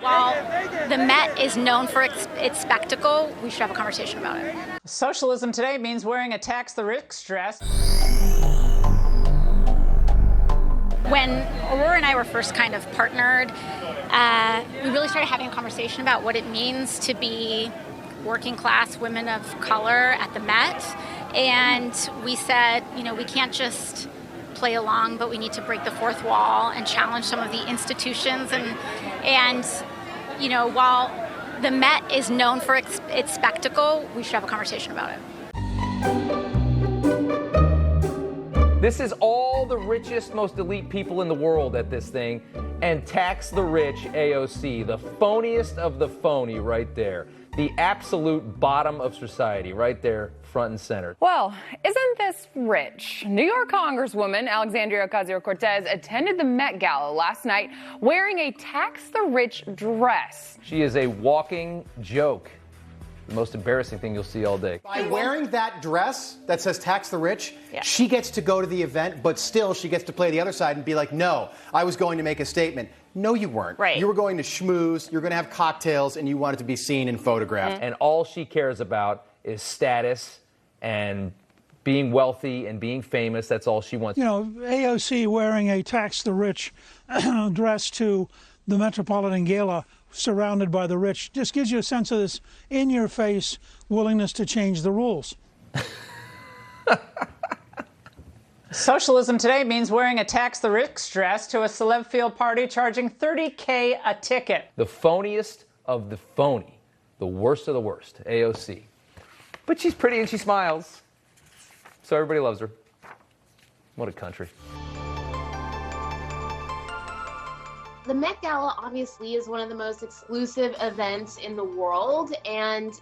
While the Met is known for its spectacle, we should have a conversation about it. Socialism today means wearing a tax the rich dress. When Aurora and I were first kind of partnered, we really started having a conversation about what it means to be working class women of color at the Met. And we said, we can't just play along, but we need to break the fourth wall and challenge some of the institutions. And while the Met is known for its spectacle, we should have a conversation about it. This is all the richest, most elite people in the world at this thing, and tax the rich AOC, the phoniest of the phony right there. The absolute bottom of society right there, front and center. Well, isn't this rich? New York Congresswoman Alexandria Ocasio-Cortez attended the Met Gala last night wearing a tax the rich dress. She is a walking joke. The most embarrassing thing you'll see all day. By wearing that dress that says tax the rich, yeah, she gets to go to the event, but still she gets to play the other side and be like, no, I was going to make a statement. No, you weren't. Right. You were going to schmooze, you were going to have cocktails, and you wanted to be seen and photographed. And all she cares about is status and being wealthy and being famous. That's all she wants. AOC wearing a tax the rich dress to the Metropolitan Gala, surrounded by the rich, just gives you a sense of this in-your-face willingness to change the rules. Socialism today means wearing a tax the rich dress to a celeb field party charging $30K a ticket. The phoniest of the phony. The worst of the worst, AOC. But she's pretty and she smiles. So everybody loves her. What a country. The Met Gala obviously is one of the most exclusive events in the world, and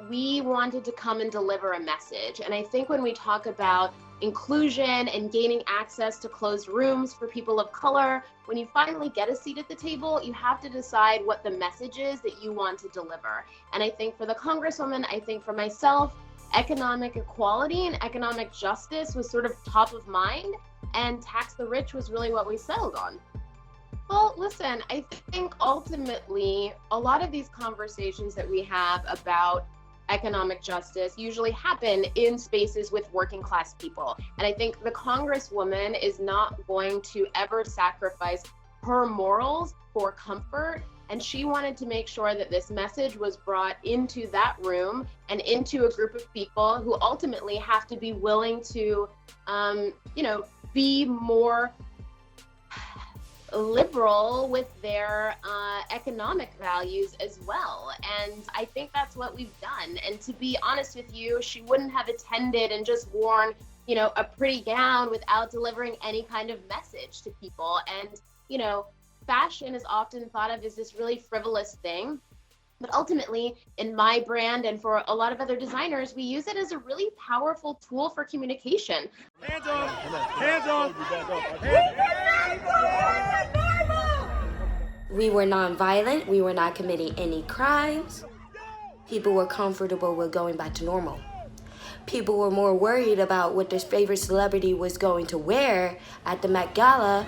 we wanted to come and deliver a message. And I think when we talk about inclusion and gaining access to closed rooms for people of color, when you finally get a seat at the table, you have to decide what the message is that you want to deliver. And I think for the Congresswoman, I think for myself, economic equality and economic justice was sort of top of mind, and tax the rich was really what we settled on. Well, listen, I think ultimately a lot of these conversations that we have about economic justice usually happen in spaces with working class people. And I think the Congresswoman is not going to ever sacrifice her morals for comfort. And she wanted to make sure that this message was brought into that room and into a group of people who ultimately have to be willing to, be more liberal with their economic values as well. And I think that's what we've done. And to be honest with you, she wouldn't have attended and just worn, a pretty gown without delivering any kind of message to people. And, fashion is often thought of as this really frivolous thing. But ultimately, in my brand and for a lot of other designers, we use it as a really powerful tool for communication. Hands on! Hands on! We were nonviolent. We were not committing any crimes. People were comfortable with going back to normal. People were more worried about what their favorite celebrity was going to wear at the Met Gala.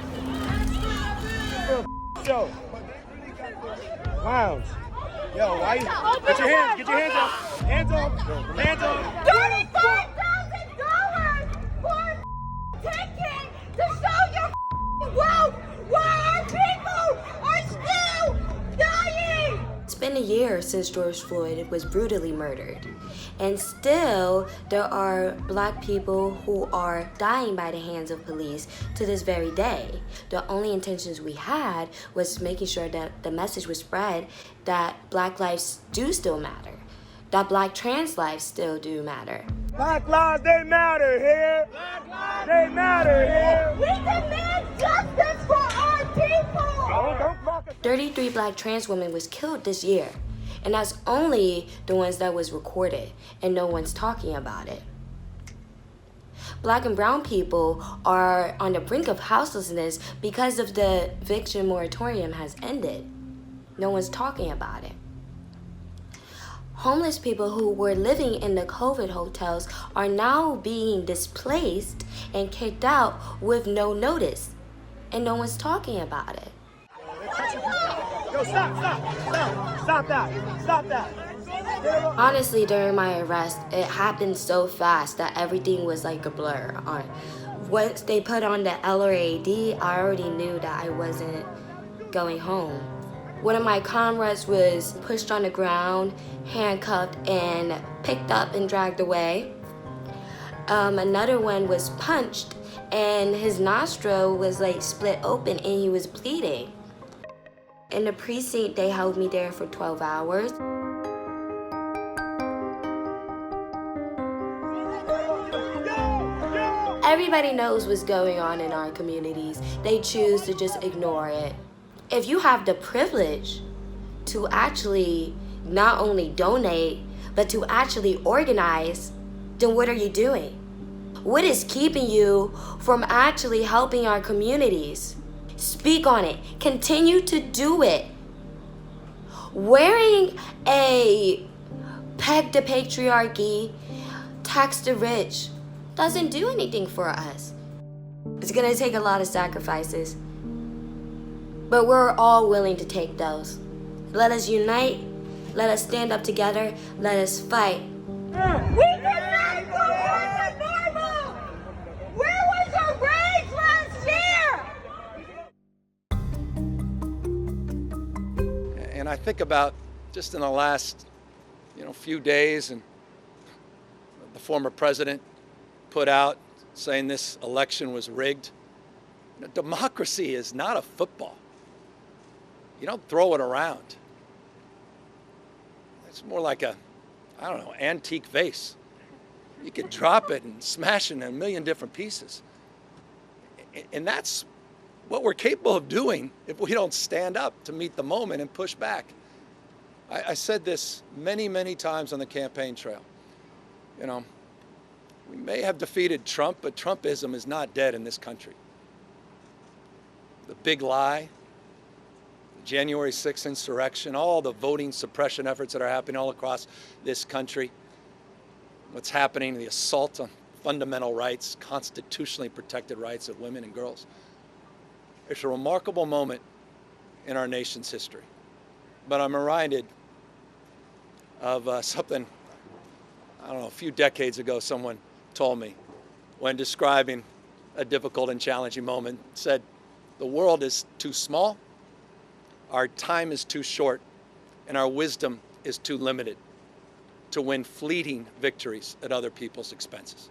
Yo, clowns. Yo, why you? Get your hands up. Hands up. Hands up. $35,000 for a ticket to show your wealth while our people are still dying. It's been a year since George Floyd was brutally murdered. And still, there are Black people who are dying by the hands of police to this very day. The only intentions we had was making sure that the message was spread that Black lives do still matter, that Black trans lives still do matter. Black lives, they matter here. Black lives, they matter here. We demand justice for our people. 33 Black trans women was killed this year. And that's only the ones that was recorded, and no one's talking about it. Black and brown people are on the brink of houselessness because of the eviction moratorium has ended. No one's talking about it. Homeless people who were living in the COVID hotels are now being displaced and kicked out with no notice. And no one's talking about it. Yo, stop that. Honestly, during my arrest, it happened so fast that everything was like a blur. Once they put on the LRAD, I already knew that I wasn't going home. One of my comrades was pushed on the ground, handcuffed, and picked up and dragged away. Another one was punched, and his nostril was like split open and he was bleeding. In the precinct, they held me there for 12 hours. Everybody knows what's going on in our communities. They choose to just ignore it. If you have the privilege to actually not only donate, but to actually organize, then what are you doing? What is keeping you from actually helping our communities? Speak on it. Continue to do it. Wearing a peg the patriarchy, tax the rich, doesn't do anything for us. It's gonna take a lot of sacrifices, but we're all willing to take those. Let us unite, let us stand up together, let us fight. We cannot go back to normal! Where was our rage last year? And I think about just in the last, few days, and the former president put out saying this election was rigged. Democracy is not a football. You don't throw it around. It's more like a, antique vase. You can drop it and smash it in a million different pieces. And that's what we're capable of doing if we don't stand up to meet the moment and push back. I said this many, many times on the campaign trail. We may have defeated Trump, but Trumpism is not dead in this country. The big lie, the January 6th insurrection, all the voting suppression efforts that are happening all across this country, what's happening, the assault on fundamental rights, constitutionally protected rights of women and girls. It's a remarkable moment in our nation's history. But I'm reminded of something, a few decades ago, someone told me when describing a difficult and challenging moment, said, the world is too small, our time is too short, and our wisdom is too limited to win fleeting victories at other people's expenses.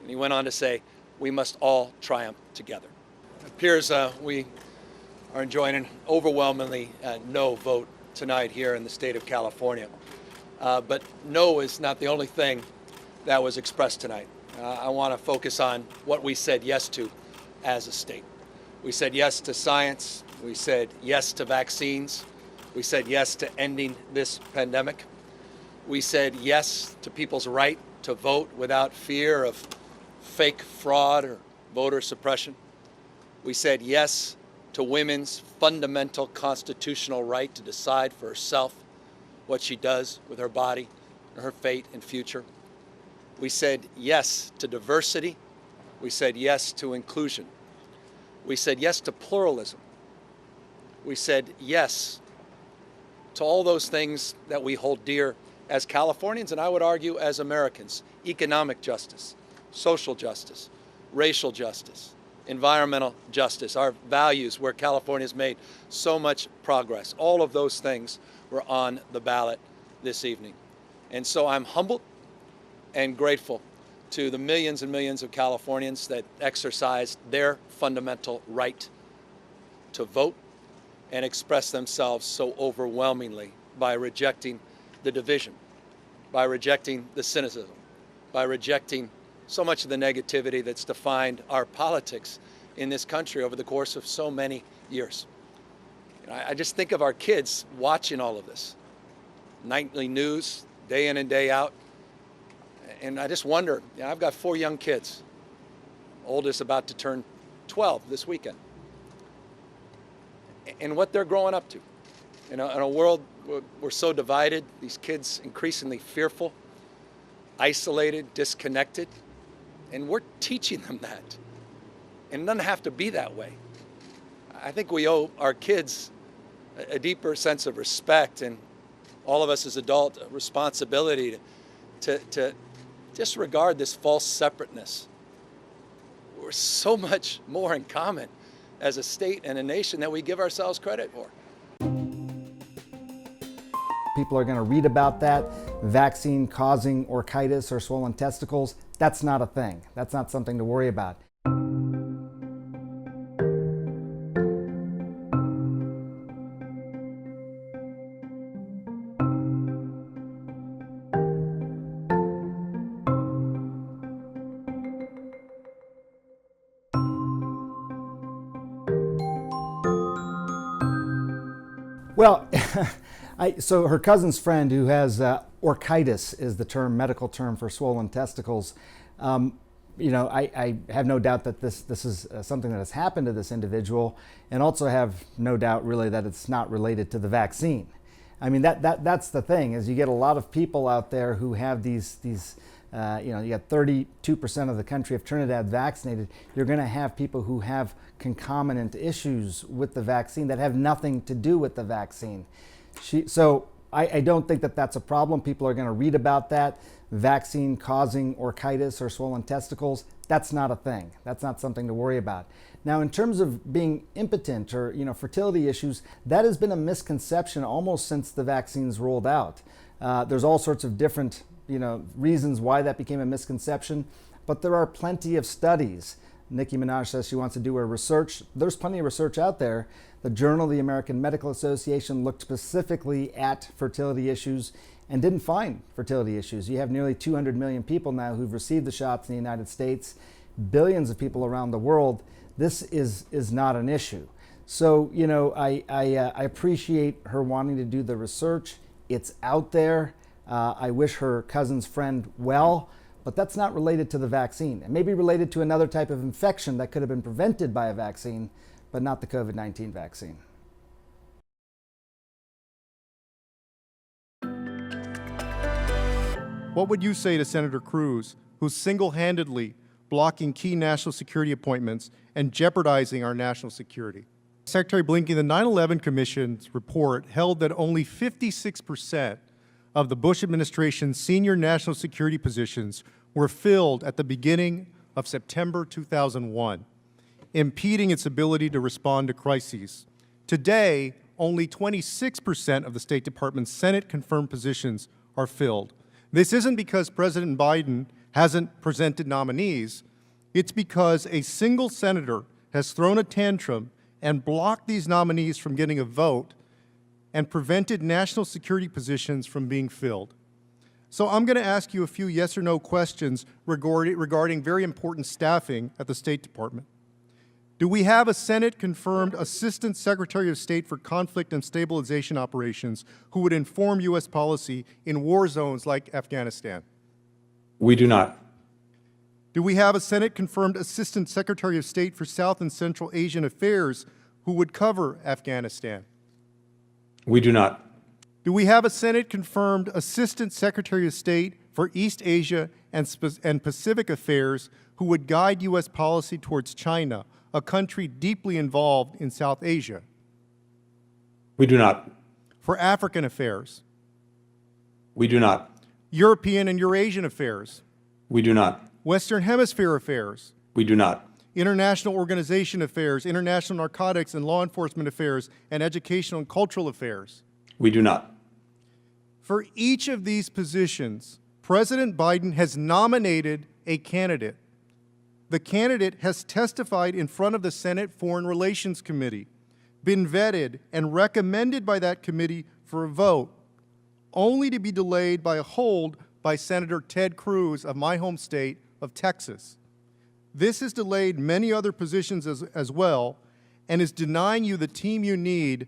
And he went on to say, we must all triumph together. It appears we are enjoying an overwhelmingly no vote tonight here in the state of California. But no is not the only thing that was expressed tonight. I want to focus on what we said yes to as a state. We said yes to science. We said yes to vaccines. We said yes to ending this pandemic. We said yes to people's right to vote without fear of fake fraud or voter suppression. We said yes to women's fundamental constitutional right to decide for herself what she does with her body, her fate and future. We said yes to diversity. We said yes to inclusion. We said yes to pluralism. We said yes to all those things that we hold dear as Californians, and I would argue as Americans: economic justice, social justice, racial justice, environmental justice, our values where California has made so much progress. All of those things were on the ballot this evening. And so I'm humbled and grateful to the millions and millions of Californians that exercised their fundamental right to vote and express themselves so overwhelmingly by rejecting the division, by rejecting the cynicism, by rejecting so much of the negativity that's defined our politics in this country over the course of so many years. I just think of our kids watching all of this. Nightly news, day in and day out. And I just wonder, I've got 4 young kids. Oldest about to turn 12 this weekend. And what they're growing up to. In a world where we're so divided, these kids increasingly fearful, isolated, disconnected, and we're teaching them that. And it doesn't have to be that way. I think we owe our kids a deeper sense of respect, and all of us as adults a responsibility to disregard this false separateness. We're so much more in common as a state and a nation that we give ourselves credit for. People are going to read about that vaccine causing orchitis or swollen testicles. That's not a thing. That's not something to worry about. Well, so her cousin's friend who has orchitis is the term, medical term for swollen testicles. You know, I have no doubt that this is something that has happened to this individual, and also have no doubt really that it's not related to the vaccine. I mean, that's the thing, is you get a lot of people out there who have these you know, you got 32% of the country of Trinidad vaccinated. You're going to have people who have concomitant issues with the vaccine that have nothing to do with the vaccine. So I don't think that that's a problem. People are going to read about that vaccine causing orchitis or swollen testicles. That's not a thing. That's not something to worry about. Now, in terms of being impotent or, you know, fertility issues, that has been a misconception almost since the vaccines rolled out. There's all sorts of different, you know, reasons why that became a misconception, but there are plenty of studies. Nicki Minaj says she wants to do her research. There's plenty of research out there. The Journal of the American Medical Association looked specifically at fertility issues and didn't find fertility issues. You have nearly 200 million people now who've received the shots in the United States, billions of people around the world. This is not an issue. So, you know, I appreciate her wanting to do the research. It's out there. I wish her cousin's friend well, but that's not related to the vaccine. It may be related to another type of infection that could have been prevented by a vaccine, but not the COVID-19 vaccine. What would you say to Senator Cruz, who's single-handedly blocking key national security appointments and jeopardizing our national security? Secretary Blinken, the 9/11 Commission's report held that only 56% of the Bush administration's senior national security positions were filled at the beginning of September 2001, impeding its ability to respond to crises. Today, only 26% of the State Department's Senate-confirmed positions are filled. This isn't because President Biden hasn't presented nominees. It's because a single senator has thrown a tantrum and blocked these nominees from getting a vote and prevented national security positions from being filled. So I'm going to ask you a few yes or no questions regarding very important staffing at the State Department. Do we have a Senate-confirmed Assistant Secretary of State for Conflict and Stabilization Operations who would inform U.S. policy in war zones like Afghanistan? We do not. Do we have a Senate-confirmed Assistant Secretary of State for South and Central Asian Affairs who would cover Afghanistan? We do not. Do we have a Senate-confirmed Assistant Secretary of State for East Asia and Pacific Affairs who would guide U.S. policy towards China, a country deeply involved in South Asia? We do not. For African affairs? We do not. European and Eurasian affairs? We do not. Western Hemisphere affairs? We do not. International organization affairs, international narcotics and law enforcement affairs, and educational and cultural affairs? We do not. For each of these positions, President Biden has nominated a candidate. The candidate has testified in front of the Senate Foreign Relations Committee, been vetted and recommended by that committee for a vote, only to be delayed by a hold by Senator Ted Cruz of my home state of Texas. This has delayed many other positions as well, and is denying you the team you need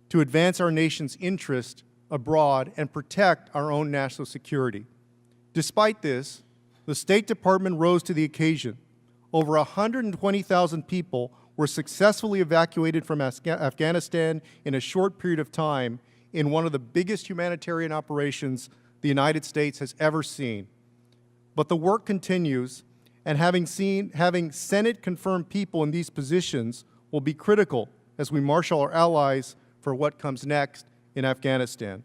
to advance our nation's interest abroad and protect our own national security. Despite this, the State Department rose to the occasion. Over 120,000 people were successfully evacuated from Afghanistan in a short period of time in one of the biggest humanitarian operations the United States has ever seen. But the work continues, and having Senate-confirmed people in these positions will be critical as we marshal our allies for what comes next in Afghanistan.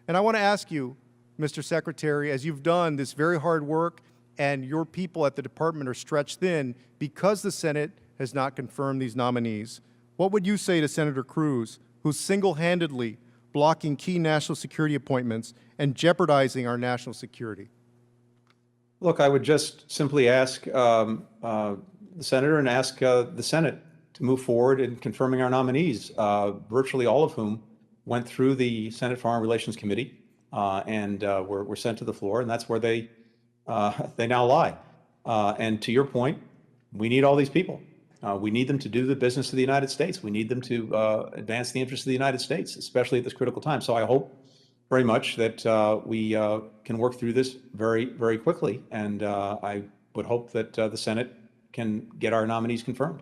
And I want to ask you, Mr. Secretary, as you've done this very hard work and your people at the department are stretched thin because the Senate has not confirmed these nominees, what would you say to Senator Cruz, who's single-handedly blocking key national security appointments and jeopardizing our national security? Look, I would just simply ask the senator and ask the Senate to move forward in confirming our nominees, virtually all of whom went through the Senate Foreign Relations Committee and were sent to the floor, and that's where they now lie. And to your point, we need all these people. We need them to do the business of the United States. We need them to advance the interests of the United States, especially at this critical time. So I hope very much that we can work through this very, very quickly. And I would hope that the Senate can get our nominees confirmed.